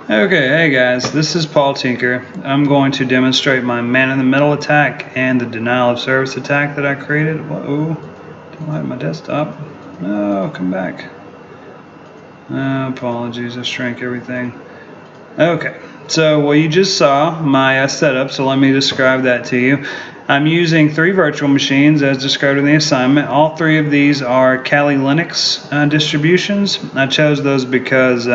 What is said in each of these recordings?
Okay, hey guys, this is Paul Tinker. I'm going to demonstrate my man-in-the-middle attack and the denial of service attack that I created. Whoa, don't hide my desktop. No, come back. Apologies, I shrank everything. Okay, so well, you just saw my setup, so let me describe that to you. I'm using 3 virtual machines as described in the assignment. All 3 of these are Kali Linux distributions. I chose those because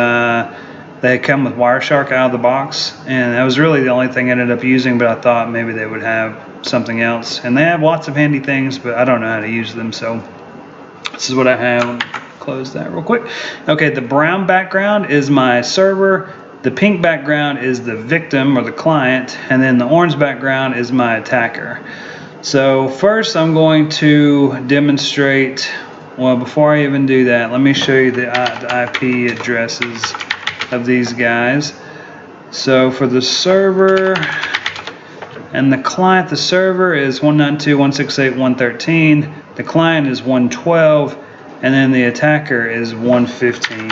they come with Wireshark out of the box, and that was really the only thing I ended up using, but I thought maybe they would have something else. And they have lots of handy things, but I don't know how to use them, so this is what I have. Close that real quick. Okay, the brown background is my server, the pink background is the victim or the client, and then the orange background is my attacker. So first I'm going to demonstrate, well, before I even do that, let me show you the IP addresses of these guys. So for the server and the client, the server is 192.168.113, the client is 112, and then the attacker is 115.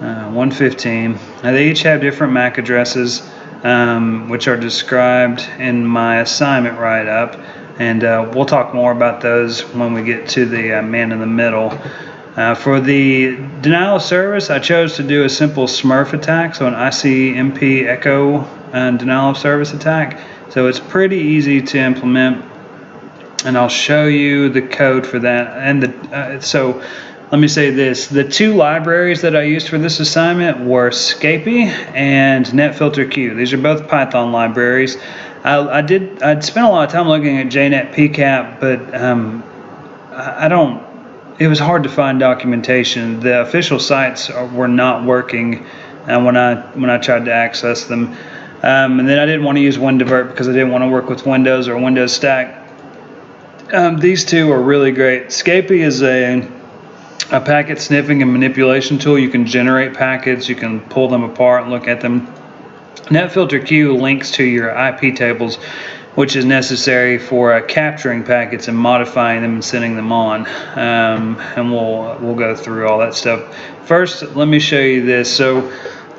115. Now they each have different MAC addresses, which are described in my assignment write-up, and we'll talk more about those when we get to the man in the middle. For the denial of service, I chose to do a simple Smurf attack, so an ICMP echo denial of service attack. So it's pretty easy to implement, and I'll show you the code for that. And so let me say this, the 2 libraries that I used for this assignment were Scapy and NetFilterQ. These are both Python libraries. I'd spent a lot of time looking at JNet PCAP, but it was hard to find documentation. The official sites were not working when I tried to access them. And then I didn't want to use WinDivert because I didn't want to work with Windows or Windows Stack. These 2 are really great. Scapy is a packet sniffing and manipulation tool. You can generate packets, you can pull them apart and look at them. NetFilterQ links to your IP tables, which is necessary for capturing packets and modifying them and sending them on. And we'll go through all that stuff. First, let me show you this. So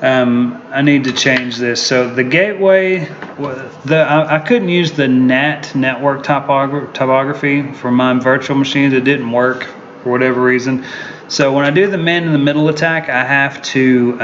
I need to change this. So the gateway, I couldn't use the NAT network topography for my virtual machines. It didn't work for whatever reason. So when I do the man-in-the-middle attack, I have to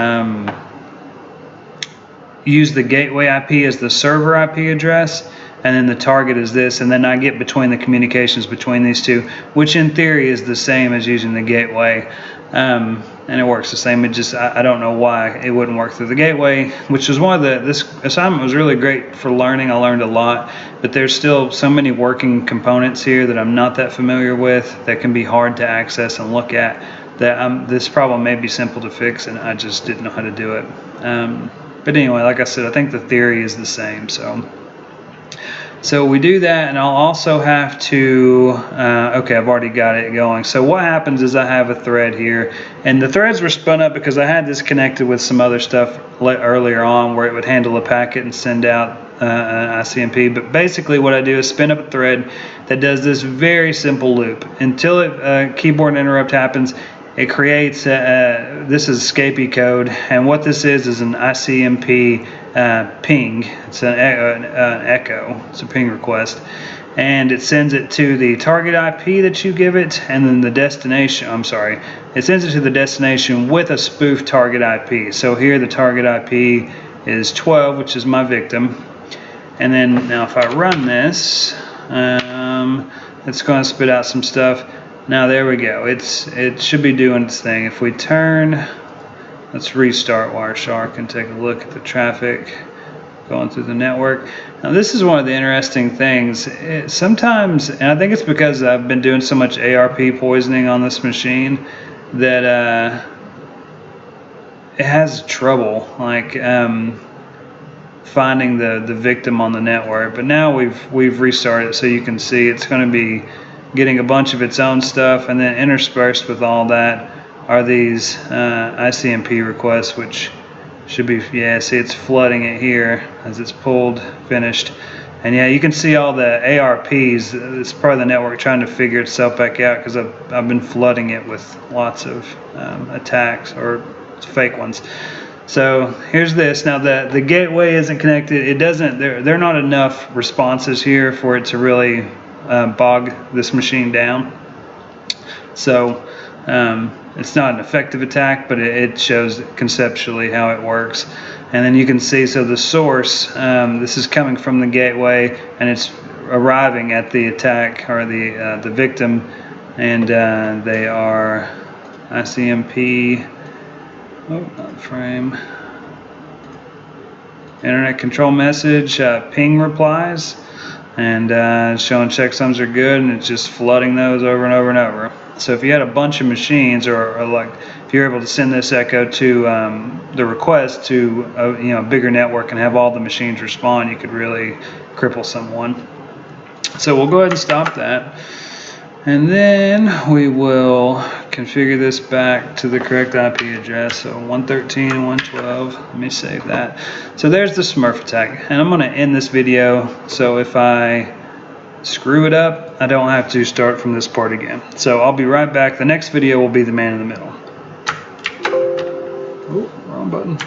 use the gateway IP as the server IP address, and then the target is this, and then I get between the communications between these 2, which in theory is the same as using the gateway, and it works the same. It just, I don't know why it wouldn't work through the gateway, which is one of this assignment was really great for learning. I learned a lot, but there's still so many working components here that I'm not that familiar with that can be hard to access and look at, that this problem may be simple to fix, and I just didn't know how to do it. But anyway, like I said, I think the theory is the same. So we do that, and I'll also have to, okay, I've already got it going. So what happens is I have a thread here, and the threads were spun up because I had this connected with some other stuff earlier on where it would handle a packet and send out an ICMP. But basically what I do is spin up a thread that does this very simple loop until keyboard interrupt happens. It creates, this is Scapy code, and what this is an ICMP ping. It's an echo, it's a ping request, and it sends it to the target IP that you give it, and then the destination, it sends it to the destination with a spoof target IP. So here the target IP is 12, which is my victim, and then now if I run this, it's going to spit out some stuff. Now there we go, it should be doing its thing. If we turn, let's restart Wireshark and take a look at the traffic going through the network. Now this is one of the interesting things. Sometimes, and I think it's because I've been doing so much ARP poisoning on this machine, that it has trouble like finding the victim on the network. But now we've restarted it, so you can see it's going to be getting a bunch of its own stuff, and then interspersed with all that are these ICMP requests, which should be, yeah, see it's flooding it here as it's pulled, finished. And yeah, you can see all the ARPs. It's part of the network trying to figure itself back out because I've been flooding it with lots of attacks or fake ones. So here's this. Now the gateway isn't connected. It doesn't. There are not enough responses here for it to really bog this machine down. So it's not an effective attack, but it shows conceptually how it works. And then you can see, so the source, this is coming from the gateway, and it's arriving at the attack or the victim, and they are ICMP. Oh, not frame. Internet control message, ping replies, and showing checksums are good, and it's just flooding those over and over and over. So if you had a bunch of machines, or like if you're able to send this echo to the request to a bigger network and have all the machines respond, you could really cripple someone. So we'll go ahead and stop that. And then we will configure this back to the correct IP address. So 113.112. Let me save that. So there's the Smurf attack. And I'm going to end this video. So if I screw it up, I don't have to start from this part again. So I'll be right back. The next video will be the man in the middle. Oh, wrong button.